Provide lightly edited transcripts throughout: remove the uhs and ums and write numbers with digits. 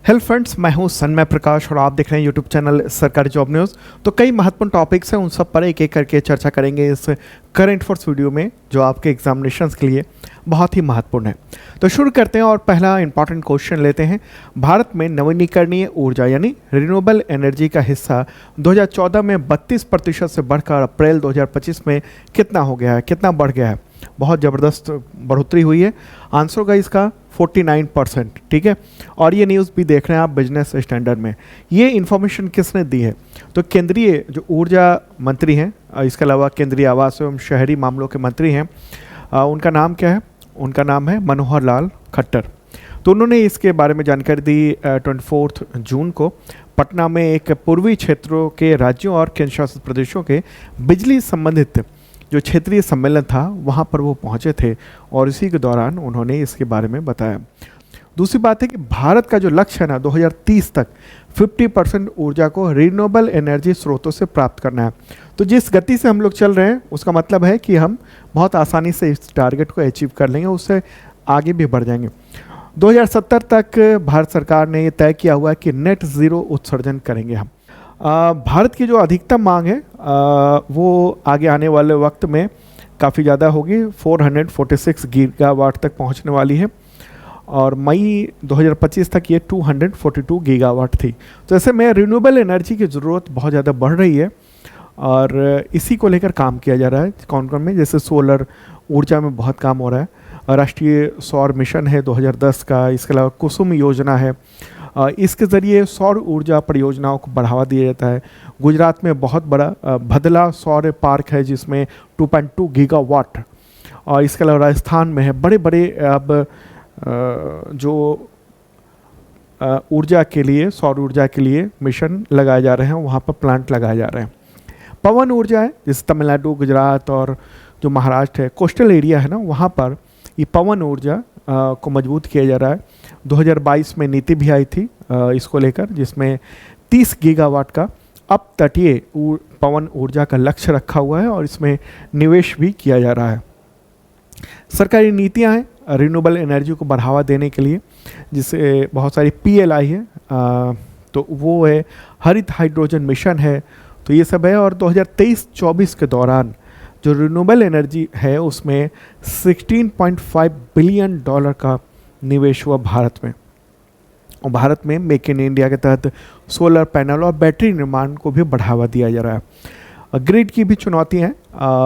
Hello friends, मैं हूं सन्मय प्रकाश और आप देख रहे हैं यूट्यूब चैनल सरकारी जॉब न्यूज़। तो कई महत्वपूर्ण टॉपिक्स हैं, उन सब पर एक एक करके चर्चा करेंगे इस करंट अफेयर्स वीडियो में, जो आपके एग्जामिनेशंस के लिए बहुत ही महत्वपूर्ण है। तो शुरू करते हैं और पहला इंपॉर्टेंट क्वेश्चन लेते हैं। भारत में नवीनीकरणीय ऊर्जा यानी रिन्यूएबल एनर्जी का हिस्सा 2014 में 32% से बढ़कर अप्रैल 2025 में कितना हो गया है, कितना बढ़ गया है? बहुत ज़बरदस्त बढ़ोतरी हुई है। आंसर होगा इसका 49%। ठीक है, और ये न्यूज़ भी देख रहे हैं आप बिजनेस स्टैंडर्ड में। ये इन्फॉर्मेशन किसने दी है? तो केंद्रीय जो ऊर्जा मंत्री हैं, इसके अलावा केंद्रीय आवास एवं शहरी मामलों के मंत्री हैं, उनका नाम क्या है? उनका नाम है मनोहर लाल खट्टर। तो उन्होंने इसके बारे में जानकारी दी 24 जून को पटना में एक पूर्वी क्षेत्रों के राज्यों और केंद्र शासित प्रदेशों के बिजली संबंधित जो क्षेत्रीय सम्मेलन था वहाँ पर वो पहुँचे थे और इसी के दौरान उन्होंने इसके बारे में बताया। दूसरी बात है कि भारत का जो लक्ष्य है ना, 2030 तक 50% ऊर्जा को रिन्यूएबल एनर्जी स्रोतों से प्राप्त करना है। तो जिस गति से हम लोग चल रहे हैं उसका मतलब है कि हम बहुत आसानी से इस टारगेट को अचीव कर लेंगे, उससे आगे भी बढ़ जाएंगे। 2070 तक भारत सरकार ने ये तय किया हुआ है कि नेट ज़ीरो उत्सर्जन करेंगे हम। भारत की जो अधिकतम मांग है वो आगे आने वाले वक्त में काफ़ी ज़्यादा होगी, 446 गीगावाट तक पहुंचने वाली है और मई 2025 तक ये 242 गीगावाट थी। तो ऐसे में रिन्यूएबल एनर्जी की ज़रूरत बहुत ज़्यादा बढ़ रही है और इसी को लेकर काम किया जा रहा है। कौन कौन में? जैसे सोलर ऊर्जा में बहुत काम हो रहा है, राष्ट्रीय सौर मिशन है 2010 का, इसके अलावा कुसुम योजना है, इसके ज़रिए सौर ऊर्जा परियोजनाओं को बढ़ावा दिया जाता है। गुजरात में बहुत बड़ा भदला सौर पार्क है जिसमें 2.2 गीगावाट, और इसके अलावा राजस्थान में है बड़े बड़े अब जो ऊर्जा के लिए, सौर ऊर्जा के लिए मिशन लगाए जा रहे हैं, वहाँ पर प्लांट लगाए जा रहे हैं। पवन ऊर्जा है, जैसे तमिलनाडु, गुजरात और जो महाराष्ट्र है, कोस्टल एरिया है ना, वहाँ पर ये पवन ऊर्जा को मजबूत किया जा रहा है। 2022 में नीति भी आई थी इसको लेकर, जिसमें 30 गीगावाट का अप तटीय पवन ऊर्जा का लक्ष्य रखा हुआ है और इसमें निवेश भी किया जा रहा है। सरकारी नीतियां हैं रिन्यूएबल एनर्जी को बढ़ावा देने के लिए, जिससे बहुत सारी PLI है, तो वो है हरित हाइड्रोजन मिशन है, तो ये सब है। और 2023-24 के दौरान जो रिन्यूएबल एनर्जी है उसमें $16.5 बिलियन का निवेश हुआ भारत में। और भारत में मेक इन इंडिया के तहत सोलर पैनल और बैटरी निर्माण को भी बढ़ावा दिया जा रहा है। ग्रिड की भी चुनौती है,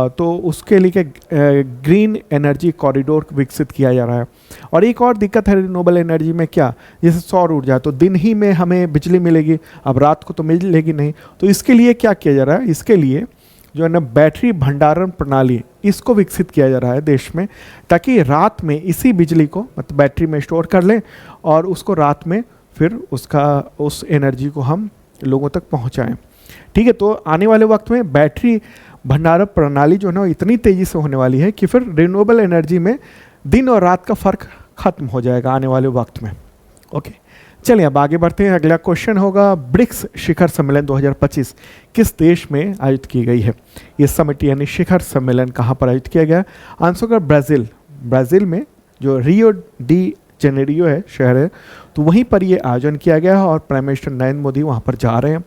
तो उसके लिए ग्रीन एनर्जी कॉरिडोर विकसित किया जा रहा है। और एक और दिक्कत है रिन्यूएबल एनर्जी में, क्या? जैसे सौर ऊर्जा, तो दिन ही में हमें बिजली मिलेगी, अब रात को तो मिलेगी नहीं। तो इसके लिए क्या किया जा रहा है? इसके लिए जो है ना बैटरी भंडारण प्रणाली, इसको विकसित किया जा रहा है देश में, ताकि रात में इसी बिजली को मतलब बैटरी में स्टोर कर लें और उसको रात में फिर उस एनर्जी को हम लोगों तक पहुंचाएं। ठीक है, तो आने वाले वक्त में बैटरी भंडारण प्रणाली जो है ना इतनी तेज़ी से होने वाली है कि फिर रिन्यूएबल एनर्जी में दिन और रात का फ़र्क खत्म हो जाएगा आने वाले वक्त में। ओके, चलिए अब आगे बढ़ते हैं। अगला क्वेश्चन होगा, ब्रिक्स शिखर सम्मेलन 2025 किस देश में आयोजित की गई है? ये समिट यानी शिखर सम्मेलन कहाँ पर आयोजित किया गया? आंसर होगा ब्राज़ील। ब्राज़ील में जो रियो डी जेनेरियो है शहर है, तो वहीं पर ये आयोजन किया गया है और प्राइम मिनिस्टर नरेंद्र मोदी वहाँ पर जा रहे हैं।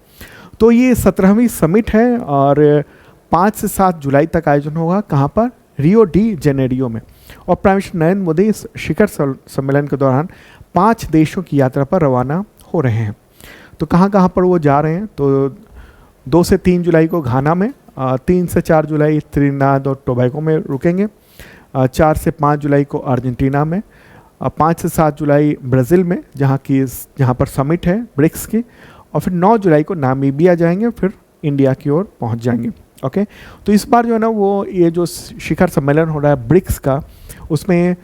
तो ये 17वीं समिट है और 5 से 7 जुलाई तक आयोजन होगा। कहाँ पर? रियो डी जेनेरियो में। और प्राइम मिनिस्टर नरेंद्र मोदी इस शिखर सम्मेलन के दौरान 5 देशों की यात्रा पर रवाना हो रहे हैं। तो कहाँ कहाँ पर वो जा रहे हैं? तो 2 से 3 जुलाई को घाना में, 3 से 4 जुलाई त्रिनिदाद और टोबैगो में रुकेंगे, 4 से 5 जुलाई को अर्जेंटीना में, 5 से 7 जुलाई ब्राज़ील में जहाँ पर समिट है ब्रिक्स की, और फिर 9 जुलाई को नामीबिया जाएंगे, फिर इंडिया की ओर पहुँच जाएंगे। ओके, तो इस बार जो है ना वो ये जो शिखर सम्मेलन हो रहा है ब्रिक्स का, उसमें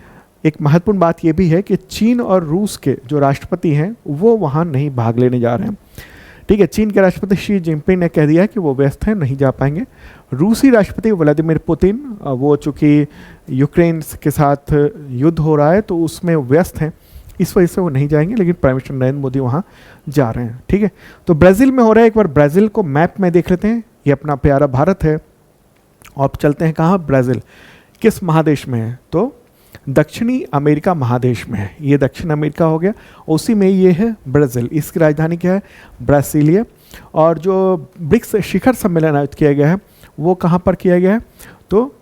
एक महत्वपूर्ण बात ये भी है कि चीन और रूस के जो राष्ट्रपति हैं वो वहाँ नहीं भाग लेने जा रहे हैं। ठीक है, चीन के राष्ट्रपति शी जिनपिंग ने कह दिया कि वो व्यस्त हैं, नहीं जा पाएंगे। रूसी राष्ट्रपति व्लादिमीर पुतिन, वो चूँकि यूक्रेन के साथ युद्ध हो रहा है तो उसमें व्यस्त हैं, इस वजह से वो नहीं जाएंगे, लेकिन प्राइम मिनिस्टर नरेंद्र मोदी वहाँ जा रहे हैं। ठीक है, तो ब्राज़ील में हो रहा है। एक बार ब्राज़ील को मैप में देख लेते हैं। ये अपना प्यारा भारत है। और चलते हैं कहाँ? ब्राज़ील किस महादेश में है? तो दक्षिणी अमेरिका महादेश में है। ये दक्षिण अमेरिका हो गया, उसी में ये है ब्राज़ील, इसकी राजधानी क्या है, ब्रासिलिया। और जो ब्रिक्स शिखर सम्मेलन आयोजित किया गया है वो कहाँ पर किया गया है, तो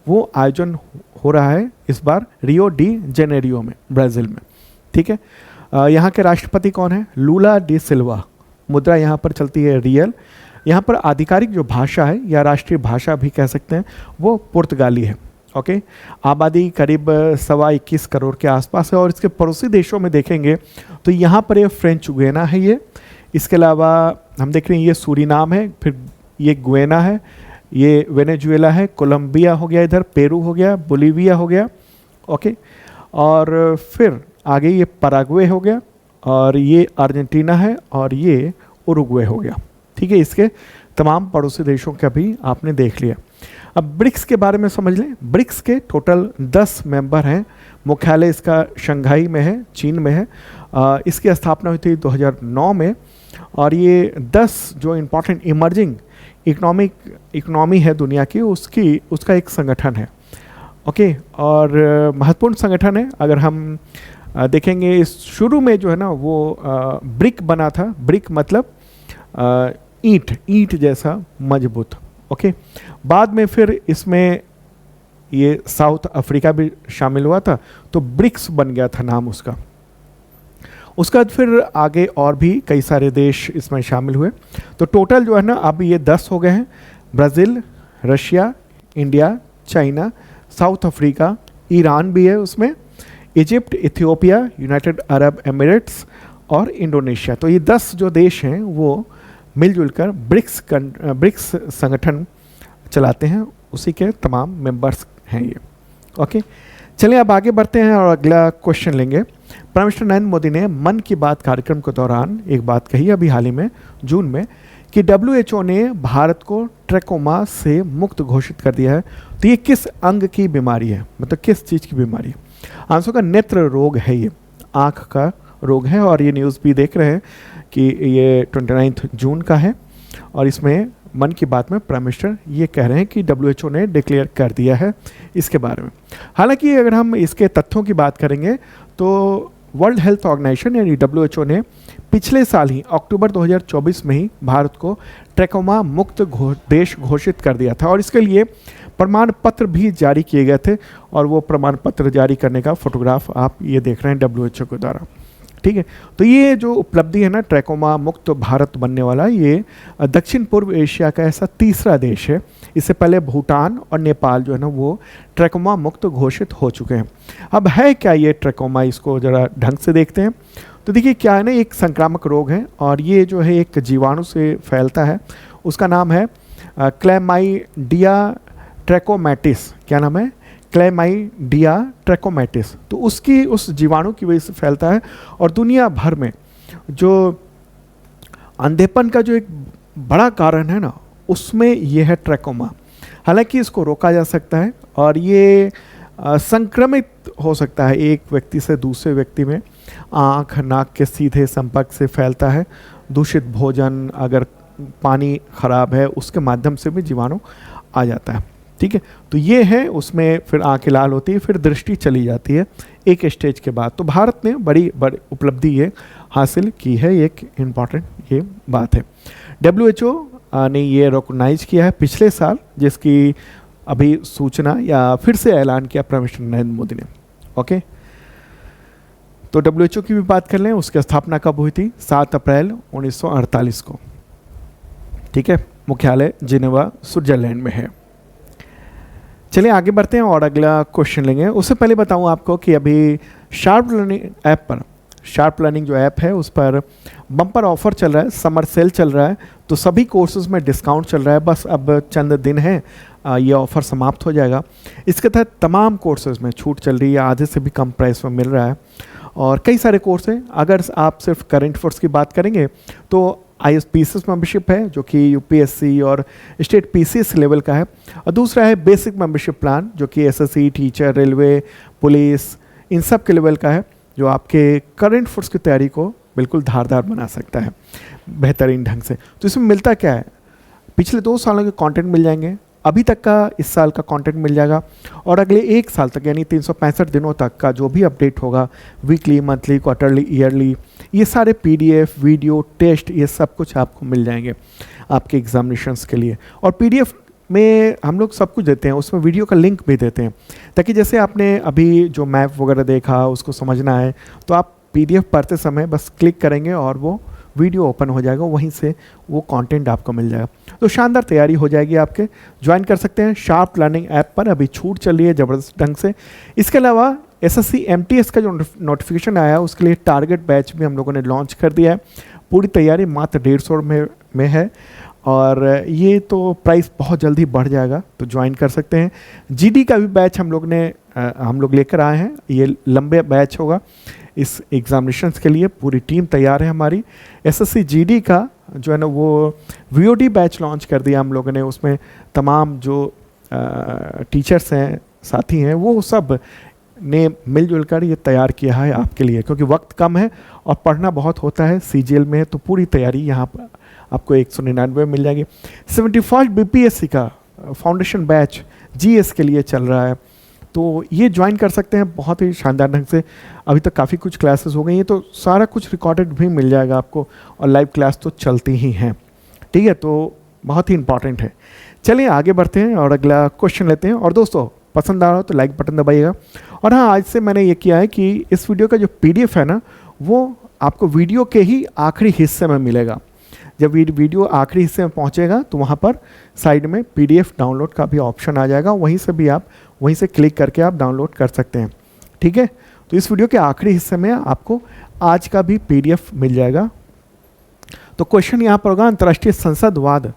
वो आयोजन हो रहा है इस बार रियो डी जेनेरियो में, ब्राज़ील में। ठीक है, यहाँ के राष्ट्रपति कौन है, लूला डी सिल्वा। मुद्रा यहाँ पर चलती है रियल। यहाँ पर आधिकारिक जो भाषा है या राष्ट्रीय भाषा भी कह सकते हैं वो पुर्तगाली है। ओके, आबादी करीब 21 करोड़ के आसपास है। और इसके पड़ोसी देशों में देखेंगे तो यहाँ पर ये फ्रेंच गुयाना है ये, इसके अलावा हम देख रहे हैं ये सूरीनाम है, फिर ये गुयाना है, ये वेनेजुएला है, कोलंबिया हो गया, इधर पेरू हो गया, बोलीविया हो गया। ओके, और फिर आगे ये पराग्वे हो गया, और ये अर्जेंटीना है, और ये उरुग्वे हो गया। ठीक है, इसके तमाम पड़ोसी देशों का भी आपने देख लिया। अब ब्रिक्स के बारे में समझ लें। ब्रिक्स के टोटल 10 मेंबर हैं। मुख्यालय इसका शंघाई में है, चीन में है। इसकी स्थापना हुई थी 2009 में। और ये 10 जो इम्पोर्टेंट इमर्जिंग इकोनॉमी है दुनिया की, उसका एक संगठन है। ओके, और महत्वपूर्ण संगठन है। अगर हम देखेंगे इस शुरू में जो है ना वो ब्रिक बना था। ब्रिक मतलब ईंट जैसा मजबूत। ओके, बाद में फिर इसमें ये साउथ अफ्रीका भी शामिल हुआ था, तो ब्रिक्स बन गया था नाम उसका। उसके बाद फिर आगे और भी कई सारे देश इसमें शामिल हुए। तो टोटल जो है ना अब ये 10 हो गए हैं। Brazil, Russia, India, China, south Africa, Iran भी है उसमें, Egypt, Ethiopia, United Arab Emirates और इंडोनेशिया। तो ये 10 जो देश हैं वो मिलजुल कर ब्रिक्स संगठन चलाते हैं, उसी के तमाम मेंबर्स हैं ये। ओके, चलिए अब आगे बढ़ते हैं और अगला क्वेश्चन लेंगे। प्राइम मिनिस्टर नरेंद्र मोदी ने मन की बात कार्यक्रम के दौरान एक बात कही अभी हाल ही में जून में कि WHO ने भारत को ट्रैकोमा से मुक्त घोषित कर दिया है। तो ये किस अंग की बीमारी है, मतलब किस चीज़ की बीमारी है? आंसर का नेत्र रोग है, ये आँख का रोग है। और ये न्यूज़ भी देख रहे हैं कि ये 29 जून का है, और इसमें मन की बात में प्राइम मिनिस्टर ये कह रहे हैं कि WHO ने डिक्लेयर कर दिया है इसके बारे में। हालांकि अगर हम इसके तथ्यों की बात करेंगे तो वर्ल्ड हेल्थ ऑर्गेनाइजेशन यानी WHO ने पिछले साल ही अक्टूबर 2024 में ही भारत को ट्रैकोमा मुक्त देश घोषित कर दिया था, और इसके लिए प्रमाण पत्र भी जारी किए गए थे। और वो प्रमाण पत्र जारी करने का फोटोग्राफ आप ये देख रहे हैं WHO के द्वारा। ठीक है, तो ये जो उपलब्धि है ना ट्रैकोमा मुक्त भारत बनने वाला, ये दक्षिण पूर्व एशिया का ऐसा तीसरा देश है। इससे पहले भूटान और नेपाल जो है ना वो ट्रैकोमा मुक्त घोषित हो चुके हैं। अब है क्या ये ट्रैकोमा, इसको ज़रा ढंग से देखते हैं। तो देखिए क्या है ना, एक संक्रामक रोग है, और ये जो है एक जीवाणु से फैलता है। उसका नाम है क्लैमाइडिया ट्रैकोमैटिस। क्या नाम है? Chlamydia trachomatis. तो उस जीवाणु की वजह से फैलता है, और दुनिया भर में जो अंधेपन का जो एक बड़ा कारण है ना उसमें यह है ट्रैकोमा। हालांकि इसको रोका जा सकता है, और ये संक्रमित हो सकता है एक व्यक्ति से दूसरे व्यक्ति में। आँख नाक के सीधे संपर्क से फैलता है। दूषित भोजन, अगर पानी खराब है, उसके माध्यम से भी जीवाणु आ जाता है। ठीक है, तो ये है, उसमें फिर आँखें लाल होती है, फिर दृष्टि चली जाती है एक स्टेज के बाद। तो भारत ने बड़ी उपलब्धि ये हासिल की है, एक इम्पॉर्टेंट ये बात है। WHO ने ये रिकॉग्नाइज किया है पिछले साल, जिसकी अभी सूचना या फिर से ऐलान किया प्राइम मिनिस्टर नरेंद्र मोदी ने। ओके, तो WHO की भी बात कर लें। उसकी स्थापना कब हुई थी? 7 अप्रैल 1948 को। ठीक है, मुख्यालय जिनेवा स्विट्जरलैंड में है। चलिए आगे बढ़ते हैं और अगला क्वेश्चन लेंगे। उससे पहले बताऊं आपको कि अभी शार्प लर्निंग ऐप पर, शार्प लर्निंग जो ऐप है उस पर बम्पर ऑफर चल रहा है, समर सेल चल रहा है। तो सभी कोर्सेज में डिस्काउंट चल रहा है, बस अब चंद दिन है ये ऑफ़र समाप्त हो जाएगा। इसके तहत तमाम कोर्सेज में छूट चल रही है, आधे से भी कम प्राइस में मिल रहा है, और कई सारे कोर्स हैं। अगर आप सिर्फ करंट अफेयर्स की बात करेंगे तो ISPCS मेंबरशिप है जो कि UPSC और स्टेट PCS लेवल का है, और दूसरा है बेसिक मेंबरशिप प्लान जो कि SSC, टीचर, रेलवे, पुलिस, इन सब के लेवल का है, जो आपके करंट अफेयर्स की तैयारी को बिल्कुल धारदार बना सकता है बेहतरीन ढंग से। तो इसमें मिलता क्या है? पिछले 2 सालों के कंटेंट मिल जाएंगे, अभी तक का इस साल का कंटेंट मिल जाएगा, और अगले एक साल तक यानी 365 दिनों तक का जो भी अपडेट होगा, वीकली, मंथली, क्वार्टरली, ईयरली, ये सारे PDF, वीडियो, टेस्ट, ये सब कुछ आपको मिल जाएंगे आपके एग्जामिनेशंस के लिए। और PDF में हम लोग सब कुछ देते हैं, उसमें वीडियो का लिंक भी देते हैं, ताकि जैसे आपने अभी जो मैप वगैरह देखा उसको समझना है तो आप PDF पढ़ते समय बस क्लिक करेंगे और वो वीडियो ओपन हो जाएगा, वहीं से वो कंटेंट आपको मिल जाएगा। तो शानदार तैयारी हो जाएगी आपके। ज्वाइन कर सकते हैं शार्प लर्निंग ऐप पर, अभी छूट चल रही है ज़बरदस्त ढंग से। इसके अलावा SSC MTS का जो नोटिफिकेशन आया उसके लिए टारगेट बैच भी हम लोगों ने लॉन्च कर दिया है। पूरी तैयारी मात्र 150 में है, और ये तो प्राइस बहुत जल्दी बढ़ जाएगा, तो ज्वाइन कर सकते हैं। GD का भी बैच हम लोग लेकर आए हैं, ये लंबे बैच होगा इस एग्जामिनेशंस के लिए, पूरी टीम तैयार है हमारी। SSC GD का जो है ना वो VOD बैच लॉन्च कर दिया हम लोगों ने, उसमें तमाम जो टीचर्स हैं, साथी हैं, वो सब ने मिलजुल कर ये तैयार किया है आपके लिए, क्योंकि वक्त कम है और पढ़ना बहुत होता है CGL में, तो पूरी तैयारी यहाँ पर आपको 199 मिल जाएगी। 71 BPSC का फाउंडेशन बैच GS के लिए चल रहा है, तो ये ज्वाइन कर सकते हैं बहुत ही शानदार ढंग से। अभी तक काफ़ी कुछ क्लासेस हो गई हैं, तो सारा कुछ रिकॉर्डेड भी मिल जाएगा आपको, और लाइव क्लास तो चलती ही हैं, ठीक है, तो बहुत ही इंपॉर्टेंट है। चलिए आगे बढ़ते हैं और अगला क्वेश्चन लेते हैं। और दोस्तों पसंद आ रहा हो तो लाइक बटन दबाइएगा। और हाँ, आज से मैंने ये किया है कि इस वीडियो का जो PDF है ना, वो आपको वीडियो के ही आखिरी हिस्से में मिलेगा। जब वीडियो आखिरी हिस्से में पहुंचेगा तो वहाँ पर साइड में PDF डाउनलोड का भी ऑप्शन आ जाएगा, वहीं से क्लिक करके आप डाउनलोड कर सकते हैं, ठीक है। तो इस वीडियो के आखिरी हिस्से में आपको आज का भी PDF मिल जाएगा। तो क्वेश्चन यहाँ पर होगा, अंतर्राष्ट्रीय संसदवाद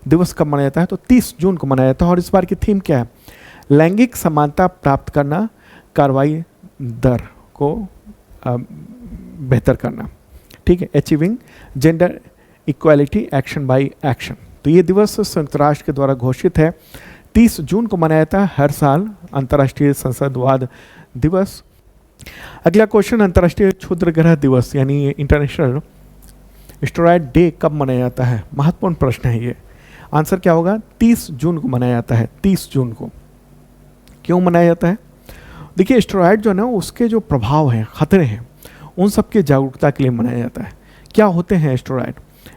दिवस कब मनाया जाता है? तो 30 जून को मनाया जाता है, और इस बार की थीम क्या है? लैंगिक समानता प्राप्त करना, कार्रवाई दर को बेहतर करना, ठीक है, achieving gender equality action by action. तो ये दिवस संयुक्त राष्ट्र के द्वारा घोषित है, 30 जून को मनाया जाता है हर साल, अंतर्राष्ट्रीय संसदवाद दिवस। अगला क्वेश्चन, अंतर्राष्ट्रीय क्षुद्र ग्रह दिवस यानी इंटरनेशनल एस्टेरॉयड डे कब मनाया जाता है? महत्वपूर्ण प्रश्न है ये। आंसर क्या होगा? 30 जून को मनाया जाता है। 30 जून को क्यों मनाया जाता है? देखिए, एस्टेरॉयड जो है ना, उसके जो प्रभाव हैं, खतरे हैं, उन सब की जागरूकता के लिए मनाया जाता है। क्या होते हैं एस्टेरॉयड?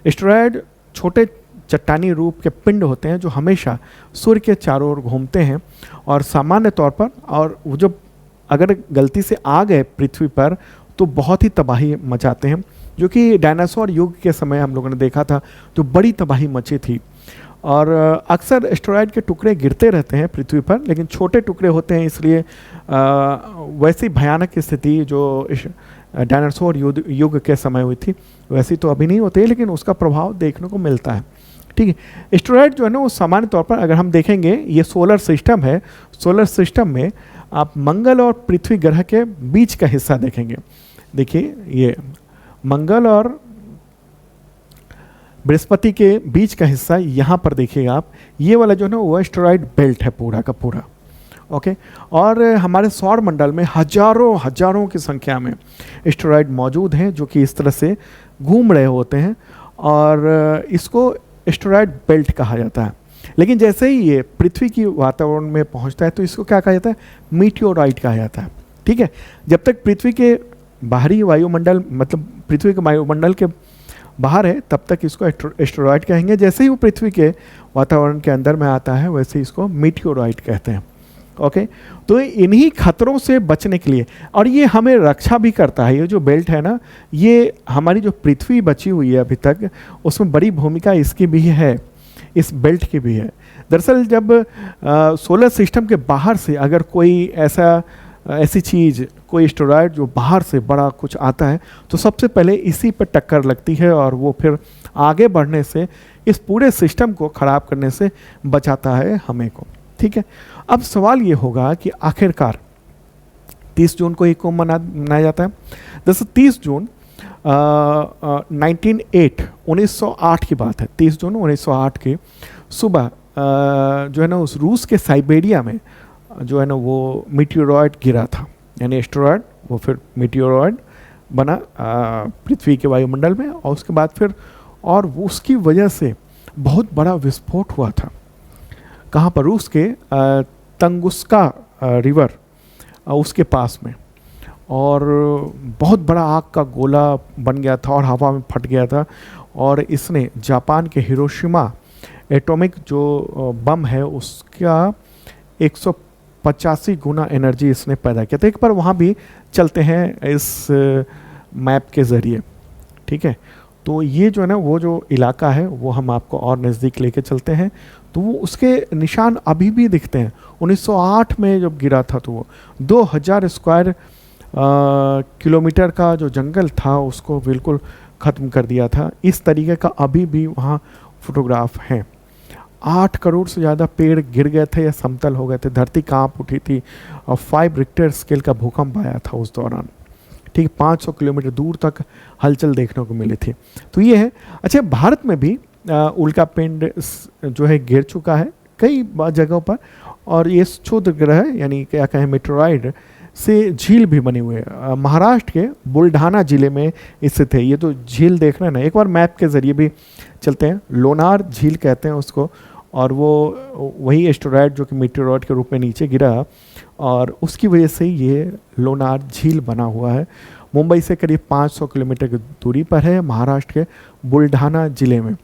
एस्टेरॉयड छोटे चट्टानी रूप के पिंड होते हैं जो हमेशा सूर्य के चारों ओर घूमते हैं, और सामान्य तौर पर, और वो जो अगर गलती से आ गए पृथ्वी पर तो बहुत ही तबाही मचाते हैं, जो कि डायनासोर युग के समय हम लोगों ने देखा था, जो बड़ी तबाही मची थी। और अक्सर एस्टेरॉयड के टुकड़े गिरते रहते हैं पृथ्वी पर, लेकिन छोटे टुकड़े होते हैं, इसलिए वैसी भयानक स्थिति जो डायनासोर युग के समय हुई थी वैसी तो अभी नहीं होती है, लेकिन उसका प्रभाव देखने को मिलता है, ठीक है। एस्टेरॉयड जो है ना, वो सामान्य तौर पर अगर हम देखेंगे, ये सोलर सिस्टम है, सोलर सिस्टम में आप मंगल और पृथ्वी ग्रह के बीच का हिस्सा देखेंगे। देखिए, ये मंगल और बृहस्पति के बीच का हिस्सा यहाँ पर देखिएगा आप, ये वाला जो है ना वो एस्टेरॉयड बेल्ट है पूरा का पूरा, ओके। और हमारे सौर मंडल में हजारों की संख्या में एस्टेरॉयड मौजूद हैं जो कि इस तरह से घूम रहे होते हैं, और इसको एस्टेरॉयड बेल्ट कहा जाता है। लेकिन जैसे ही ये पृथ्वी की वातावरण में पहुंचता है तो इसको क्या कहा जाता है? मीटियोराइट कहा जाता है, ठीक है। जब तक पृथ्वी के बाहरी वायुमंडल, मतलब पृथ्वी के वायुमंडल के बाहर है, तब तक इसको एस्टेरॉयड कहेंगे। जैसे ही वो पृथ्वी के वातावरण के अंदर में आता है, वैसे ही इसको मीटियोराइट कहते हैं, ओके। तो इन्हीं खतरों से बचने के लिए, और ये हमें रक्षा भी करता है, ये जो बेल्ट है ना, ये हमारी जो पृथ्वी बची हुई है अभी तक, उसमें बड़ी भूमिका इसकी भी है, इस बेल्ट की भी है। दरअसल जब सोलर सिस्टम के बाहर से अगर कोई ऐसी चीज़, कोई एस्टेरॉयड जो बाहर से बड़ा कुछ आता है, तो सबसे पहले इसी पर टक्कर लगती है, और वो फिर आगे बढ़ने से, इस पूरे सिस्टम को ख़राब करने से बचाता है हमें को, ठीक है। अब सवाल ये होगा कि आखिरकार 30 जून को ही क्यों मनाया जाता है? दरअसल 30 जून 1908 की बात है। 30 जून 1908 की सुबह जो है ना, उस रूस के साइबेरिया में जो है ना वो मीटियोरॉयड गिरा था, यानी एस्टेरॉयड, वो फिर मीटियोरॉयड बना पृथ्वी के वायुमंडल में, और उसके बाद फिर, और उसकी वजह से बहुत बड़ा विस्फोट हुआ था। कहाँ पर, रूस के तंगुस्का रिवर उसके पास में, और बहुत बड़ा आग का गोला बन गया था और हवा में फट गया था, और इसने जापान के हिरोशिमा एटॉमिक जो बम है उसका 185 गुना एनर्जी इसने पैदा किया था। एक बार वहाँ भी चलते हैं इस मैप के ज़रिए, ठीक है। तो ये जो है ना, वो जो इलाका है वो हम आपको और नज़दीक लेके चलते हैं, तो वो उसके निशान अभी भी दिखते हैं। 1908 में जब गिरा था तो वो 2000 स्क्वायर किलोमीटर का जो जंगल था उसको बिल्कुल ख़त्म कर दिया था। इस तरीके का अभी भी वहाँ फोटोग्राफ हैं। 8 करोड़ से ज़्यादा पेड़ गिर गए थे या समतल हो गए थे, धरती कांप उठी थी, और 5 रिक्टर स्केल का भूकंप आया था उस दौरान, ठीक। 500 किलोमीटर दूर तक हलचल देखने को मिली थी। तो ये है। अच्छा, भारत में भी उल्का पिंड जो है गिर चुका है कई जगहों पर, और ये क्षुद्र ग्रह यानी क्या कहें मेटेरॉइड से झील भी बनी हुई है। महाराष्ट्र के बुल्ढाना जिले में स्थित है। ये तो झील देख रहे हैं ना, एक बार मैप के ज़रिए भी चलते हैं। लोनार झील कहते हैं उसको, और वो वही एस्टेरॉइड जो कि मेटेरॉइड के रूप में नीचे गिरा, और उसकी वजह से ये लोनार झील बना हुआ है। मुंबई से करीब 500 किलोमीटर की दूरी पर है, महाराष्ट्र के बुल्ढाना ज़िले में।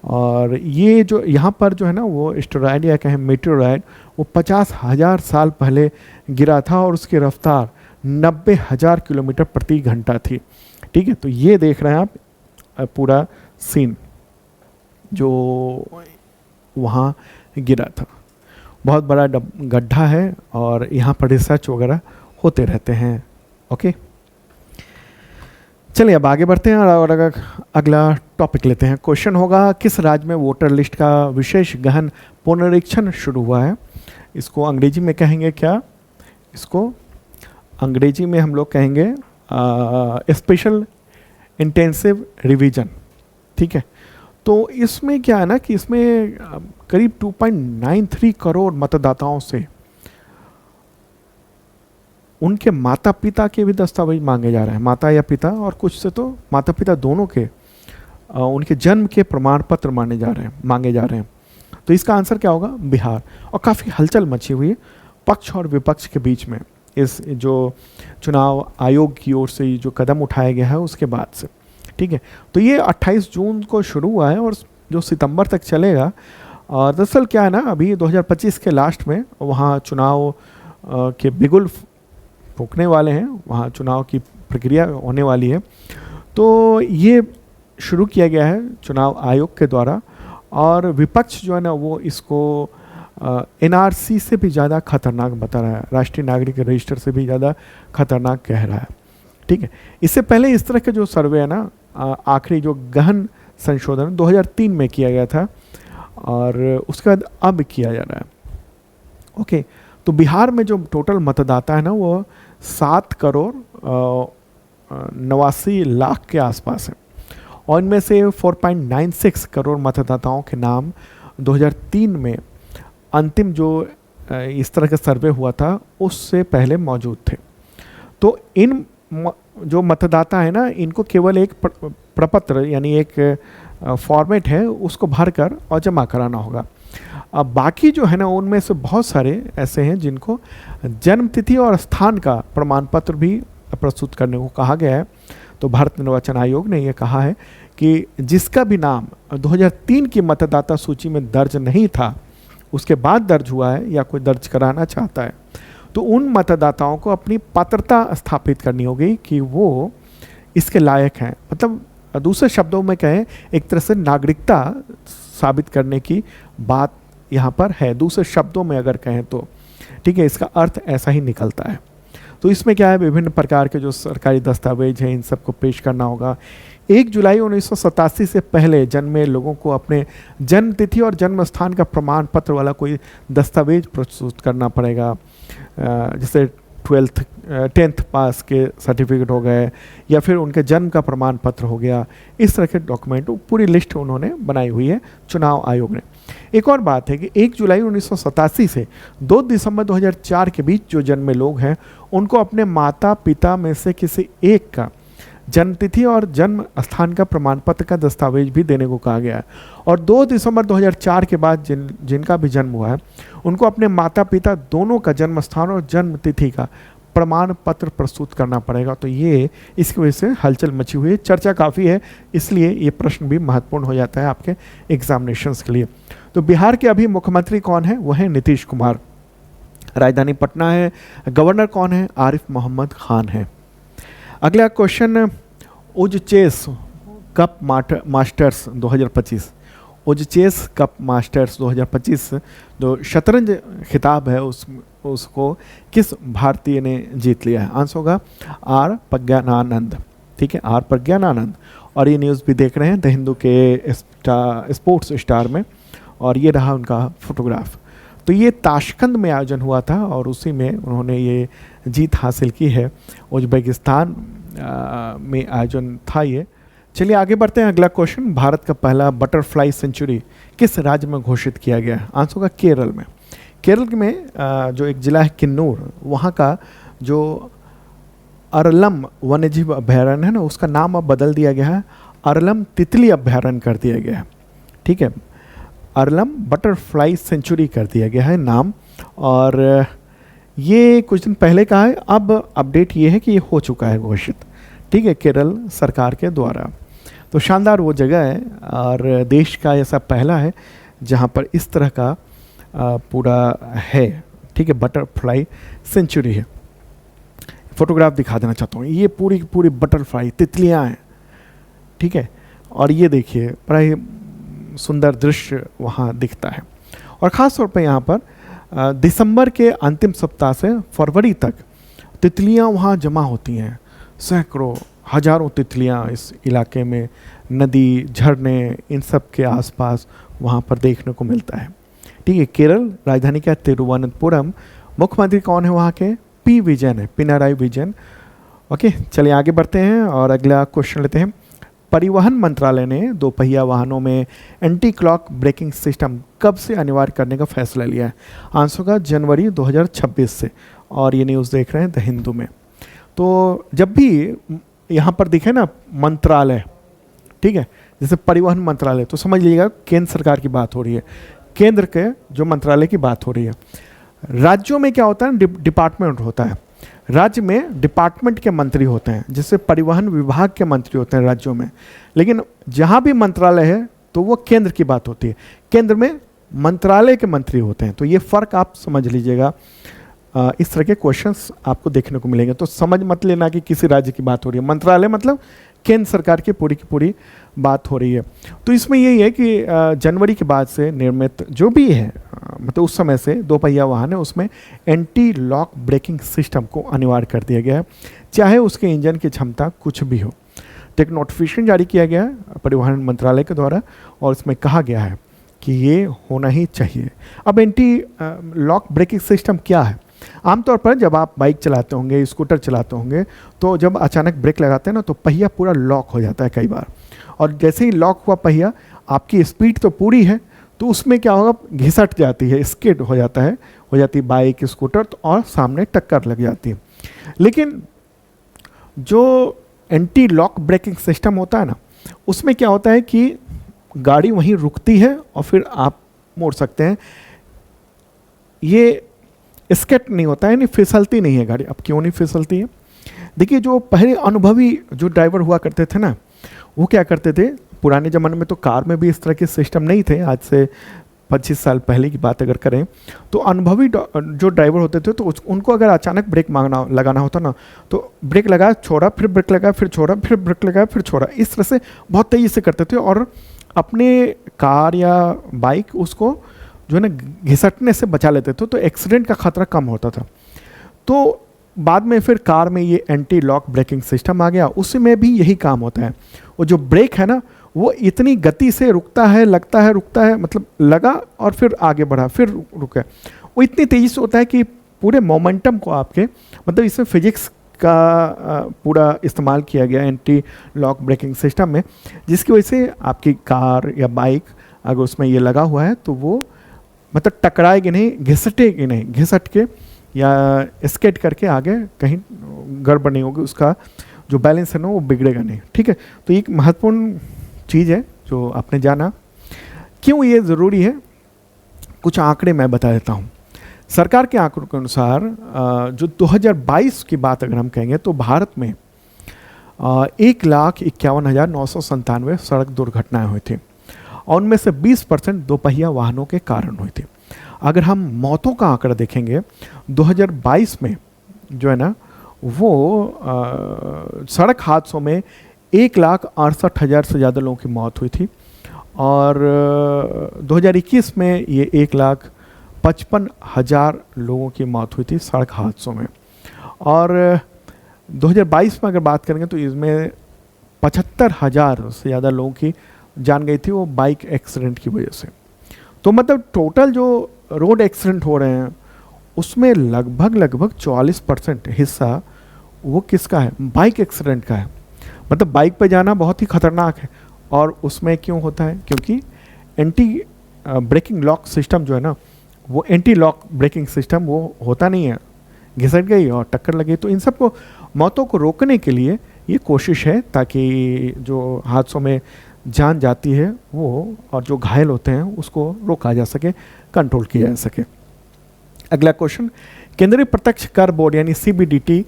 और ये जो यहाँ पर जो है ना वो एस्टेरॉइड या कहें मेटेरॉइड, वो 50,000 साल पहले गिरा था, और उसकी रफ्तार 90,000 किलोमीटर प्रति घंटा थी, ठीक है। तो ये देख रहे हैं आप पूरा सीन जो वहाँ गिरा था। बहुत बड़ा गड्ढा है, और यहाँ पर रिसर्च वगैरह होते रहते हैं। ओके, चलिए अब आगे बढ़ते हैं और अगला टॉपिक लेते हैं। क्वेश्चन होगा, किस राज्य में वोटर लिस्ट का विशेष गहन पुनरीक्षण शुरू हुआ है? इसको अंग्रेजी में कहेंगे क्या? इसको अंग्रेजी में हम लोग कहेंगे स्पेशल इंटेंसिव रिवीजन, ठीक है। तो इसमें क्या है ना कि इसमें करीब 2.93 करोड़ मतदाताओं से उनके माता पिता के भी दस्तावेज मांगे जा रहे हैं, माता या पिता, और कुछ से तो माता पिता दोनों के उनके जन्म के प्रमाण पत्र मांगे जा रहे हैं। तो इसका आंसर क्या होगा? बिहार। और काफ़ी हलचल मची हुई है पक्ष और विपक्ष के बीच में, इस जो चुनाव आयोग की ओर से जो कदम उठाया गया है उसके बाद से, ठीक है। तो ये 28 जून को शुरू हुआ है और जो सितंबर तक चलेगा। और दरअसल क्या है ना, अभी 2025 के लास्ट में वहाँ चुनाव के बिगुल फूकने वाले हैं, वहाँ चुनाव की प्रक्रिया होने वाली है। तो ये शुरू किया गया है चुनाव आयोग के द्वारा, और विपक्ष जो है ना वो इसको एनआरसी से भी ज़्यादा खतरनाक बता रहा है, राष्ट्रीय नागरिक रजिस्टर से भी ज़्यादा खतरनाक कह रहा है, ठीक है। इससे पहले इस तरह के जो सर्वे है ना, आखिरी जो गहन संशोधन 2003 में किया गया था, और उसके बाद अब किया जा रहा है। ओके, तो बिहार में जो टोटल मतदाता है ना वो 7 करोड़ 89 लाख के आसपास है, और इनमें से 4.96 करोड़ मतदाताओं के नाम 2003 में अंतिम जो इस तरह का सर्वे हुआ था उससे पहले मौजूद थे। तो इन जो मतदाता है ना, इनको केवल एक प्रपत्र यानी एक फॉर्मेट है उसको भरकर और जमा कराना होगा। अब बाकी जो है ना उनमें से बहुत सारे ऐसे हैं जिनको जन्म तिथि और स्थान का प्रमाण पत्र भी प्रस्तुत करने को कहा गया है। तो भारत निर्वाचन आयोग ने यह कहा है कि जिसका भी नाम 2003 की मतदाता सूची में दर्ज नहीं था, उसके बाद दर्ज हुआ है या कोई दर्ज कराना चाहता है, तो उन मतदाताओं को अपनी पात्रता स्थापित करनी होगी कि वो इसके लायक हैं। मतलब दूसरे शब्दों में कहें, एक तरह से नागरिकता साबित करने की बात यहाँ पर है, दूसरे शब्दों में अगर कहें तो, ठीक है। इसका अर्थ ऐसा ही निकलता है। तो इसमें क्या है, विभिन्न प्रकार के जो सरकारी दस्तावेज हैं इन सबको पेश करना होगा। 1 जुलाई 1987 से पहले जन्मे लोगों को अपने जन्म तिथि और जन्म स्थान का प्रमाण पत्र वाला कोई दस्तावेज प्रस्तुत करना पड़ेगा, जैसे 10th पास के सर्टिफिकेट हो गए या फिर उनके जन्म का प्रमाण पत्र हो गया। इस तरह के डॉक्यूमेंट पूरी लिस्ट उन्होंने बनाई हुई है चुनाव आयोग ने। एक और बात है कि 1 जुलाई 1987 से 2 दिसंबर 2004 के बीच जो जन्मे लोग हैं उनको अपने माता पिता में से किसी एक का जन्मतिथि और जन्म स्थान का प्रमाण पत्र का दस्तावेज भी देने को कहा गया है। और 2 दिसंबर 2004 के बाद जिनका भी जन्म हुआ है उनको अपने माता पिता दोनों का जन्म स्थान और जन्म तिथि का प्रमाण पत्र प्रस्तुत करना पड़ेगा। तो ये इसकी वजह से हलचल मची हुई है, चर्चा काफ़ी है, इसलिए ये प्रश्न भी महत्वपूर्ण हो जाता है आपके एग्जामिनेशंस के लिए। तो बिहार के अभी मुख्यमंत्री कौन है? वो है नीतीश कुमार। राजधानी पटना है। गवर्नर कौन है? आरिफ मोहम्मद खान है। अगला question, UzChess cup masters 2025। UzChess cup masters 2025 जो शतरंज खिताब है उसको किस भारतीय ने जीत लिया है? आंसर होगा आर प्रज्ञानानंद। ठीक है, आर प्रज्ञानानंद। और ये न्यूज़ भी देख रहे हैं द हिंदू के स्पोर्ट्स स्टार में, और ये रहा उनका फोटोग्राफ। तो ये ताशकंद में आयोजन हुआ था और उसी में उन्होंने ये जीत हासिल की है। उज्बेकिस्तान में आयोजन था ये। चलिए आगे बढ़ते हैं। अगला क्वेश्चन, भारत का पहला बटरफ्लाई सेंचुरी किस राज्य में घोषित किया गया है? आंसर होगा केरल में। केरल में जो एक जिला है किन्नौर, वहाँ का जो अरलम वन्यजीव अभयारण्य है ना, उसका नाम अब बदल दिया गया है, अरलम तितली अभयारण्य कर दिया गया है। ठीक है, अरलम बटरफ्लाई सेंचुरी कर दिया गया है नाम। और ये कुछ दिन पहले का है, अब अपडेट ये है कि ये हो चुका है घोषित। ठीक है, केरल सरकार के द्वारा। तो शानदार वो जगह है और देश का ऐसा पहला है जहाँ पर इस तरह का पूरा है। ठीक है, बटरफ्लाई सेंचुरी है। फोटोग्राफ दिखा देना चाहता हूँ, ये पूरी पूरी बटरफ्लाई तितलियाँ हैं। ठीक है, और ये देखिए बड़ा ही सुंदर दृश्य वहाँ दिखता है। और ख़ास तौर पे यहाँ पर दिसंबर के अंतिम सप्ताह से फरवरी तक तितलियाँ वहाँ जमा होती हैं। सैकड़ों हजारों तितलियाँ इस इलाके में, नदी झरने इन सब के आसपास वहाँ पर देखने को मिलता है। ठीक है, केरल राजधानी क्या है? तिरुवनंतपुरम। मुख्यमंत्री कौन है वहाँ के? पी विजयन है, पिनाराई विजयन। ओके, चलिए आगे बढ़ते हैं और अगला क्वेश्चन लेते हैं। परिवहन मंत्रालय ने दोपहिया वाहनों में एंटी क्लॉक ब्रेकिंग सिस्टम कब से अनिवार्य करने का फैसला लिया है? आंसर होगा जनवरी 2026 से। और ये न्यूज़ देख रहे हैं द हिंदू में। तो जब भी यहाँ पर दिखे ना मंत्रालय, ठीक है, जैसे परिवहन मंत्रालय, तो समझ लीजिएगा केंद्र सरकार की बात हो रही है, केंद्र के जो मंत्रालय की बात हो रही है। राज्यों में क्या होता है? डिपार्टमेंट होता है। राज्य में डिपार्टमेंट के मंत्री होते हैं, जिससे परिवहन विभाग के मंत्री होते हैं राज्यों में। लेकिन जहाँ भी मंत्रालय है तो वो केंद्र की बात होती है, केंद्र में मंत्रालय के मंत्री होते हैं। तो ये फ़र्क आप समझ लीजिएगा। इस तरह के क्वेश्चंस आपको देखने को मिलेंगे। तो समझ मत लेना कि किसी राज्य की बात हो रही है, मंत्रालय मतलब केंद्र सरकार की पूरी बात हो रही है। तो इसमें यही है कि जनवरी के बाद से निर्मित जो भी है, मतलब उस समय से दोपहिया वाहन है, उसमें एंटी लॉक ब्रेकिंग सिस्टम को अनिवार्य कर दिया गया है, चाहे उसके इंजन की क्षमता कुछ भी हो। तो एक नोटिफिकेशन जारी किया गया है परिवहन मंत्रालय के द्वारा और इसमें कहा गया है कि ये होना ही चाहिए। अब एंटी लॉक ब्रेकिंग सिस्टम क्या है? आमतौर पर जब आप बाइक चलाते होंगे, स्कूटर चलाते होंगे, तो जब अचानक ब्रेक लगाते हैं ना, तो पहिया पूरा लॉक हो जाता है कई बार। और जैसे ही लॉक हुआ पहिया, आपकी स्पीड तो पूरी है, तो उसमें क्या होगा? घिसट जाती है, स्किड हो जाता है, हो जाती है बाइक स्कूटर, तो और सामने टक्कर लग जाती है। लेकिन जो एंटी लॉक ब्रेकिंग सिस्टम होता है ना, उसमें क्या होता है कि गाड़ी वहीं रुकती है और फिर आप मोड़ सकते हैं। ये स्केट नहीं होता है, यानी फिसलती नहीं है गाड़ी। अब क्यों नहीं फिसलती है? देखिए, जो पहले अनुभवी जो ड्राइवर हुआ करते थे ना, वो क्या करते थे, पुराने ज़माने में तो कार में भी इस तरह के सिस्टम नहीं थे, आज से 25 साल पहले की बात अगर करें, तो अनुभवी जो ड्राइवर होते थे, तो उनको अगर अचानक ब्रेक लगाना होता ना, तो ब्रेक लगाया छोड़ा, फिर ब्रेक लगाया फिर छोड़ा, फिर ब्रेक लगाया फिर छोड़ा, इस तरह से बहुत तेज़ी से करते थे और अपने कार या बाइक उसको जो है ना घिसटने से बचा लेते थे, तो एक्सीडेंट का खतरा कम होता था। तो बाद में फिर कार में ये एंटी लॉक ब्रेकिंग सिस्टम आ गया, उसमें भी यही काम होता है। वो जो ब्रेक है ना, वो इतनी गति से रुकता है, लगता है रुकता है, मतलब लगा और फिर आगे बढ़ा, फिर रुका, वो इतनी तेज़ी से होता है कि पूरे मोमेंटम को आपके, मतलब इसमें फिजिक्स का पूरा इस्तेमाल किया गया एंटी लॉक ब्रेकिंग सिस्टम में, जिसकी वजह से आपकी कार या बाइक अगर उसमें ये लगा हुआ है तो वो मतलब टकराएगी नहीं, घिसटेगी नहीं, घिसट के या स्केट करके आगे कहीं गड़बड़ नहीं होगी, उसका जो बैलेंस है ना वो बिगड़ेगा नहीं, ठीक है। तो एक महत्वपूर्ण चीज़ है जो आपने जाना। क्यों ये ज़रूरी है, कुछ आंकड़े मैं बता देता हूँ। सरकार के आंकड़ों के अनुसार जो 2022 की बात अगर हम कहेंगे तो भारत में 1,51,997 सड़क दुर्घटनाएं हुई थी और उनमें से 20% दोपहिया वाहनों के कारण हुई थी। अगर हम मौतों का आंकड़ा देखेंगे 2022 में जो है ना वो सड़क हादसों में 1,68,000 से ज़्यादा लोगों की मौत हुई थी और 2021 में ये 1,55,000 लोगों की मौत हुई थी सड़क हादसों में। और 2022 में अगर बात करेंगे तो इसमें 75,000 से ज़्यादा लोगों की जान गई थी वो बाइक एक्सीडेंट की वजह से। तो मतलब टोटल जो रोड एक्सीडेंट हो रहे हैं उसमें लगभग 44% हिस्सा वो किसका है, बाइक एक्सीडेंट का है। मतलब बाइक पे जाना बहुत ही खतरनाक है और उसमें क्यों होता है, क्योंकि एंटी ब्रेकिंग लॉक सिस्टम जो है ना वो एंटी लॉक ब्रेकिंग सिस्टम वो होता नहीं है, घिसट गई और टक्कर लगी। तो इन सब को मौतों को रोकने के लिए ये कोशिश है ताकि जो हादसों में जान जाती है वो और जो घायल होते हैं उसको रोका जा सके, कंट्रोल किया जा सके। अगला क्वेश्चन, केंद्रीय प्रत्यक्ष कर बोर्ड यानी CBDT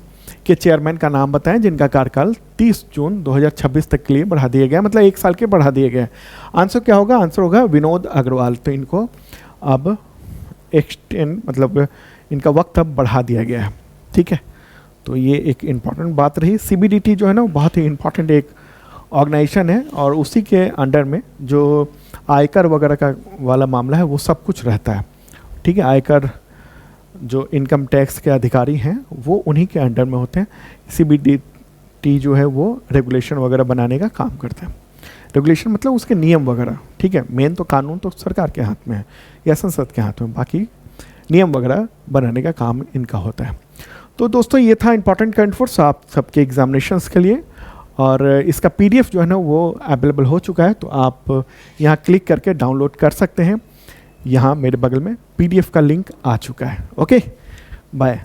के चेयरमैन का नाम बताएं जिनका कार्यकाल 30 जून 2026 तक के लिए बढ़ा दिया गया, मतलब 1 साल के बढ़ा दिए गए। आंसर क्या होगा, आंसर होगा विनोद अग्रवाल। तो इनको अब एक्सटेंड मतलब इनका वक्त अब बढ़ा दिया गया है, ठीक है। तो ये एक इम्पॉर्टेंट बात रही। CBDT जो है ना बहुत ही इम्पॉर्टेंट एक ऑर्गेनाइजेशन है और उसी के अंडर में जो आयकर वगैरह का वाला मामला है वो सब कुछ रहता है, ठीक है। आयकर जो इनकम टैक्स के अधिकारी हैं वो उन्हीं के अंडर में होते हैं। CBDT जो है वो रेगुलेशन वगैरह बनाने का काम करता है। रेगुलेशन मतलब उसके नियम वगैरह, ठीक है। मेन तो कानून तो सरकार के हाथ में है या संसद के हाथ में, बाकी नियम वगैरह बनाने का काम इनका होता है। तो दोस्तों ये था इंपॉर्टेंट करंट अफेयर्स आप सबके एग्जामिनेशंस के लिए और इसका PDF जो है ना वो अवेलेबल हो चुका है, तो आप यहाँ क्लिक करके डाउनलोड कर सकते हैं। यहाँ मेरे बगल में PDF का लिंक आ चुका है। Okay, bye.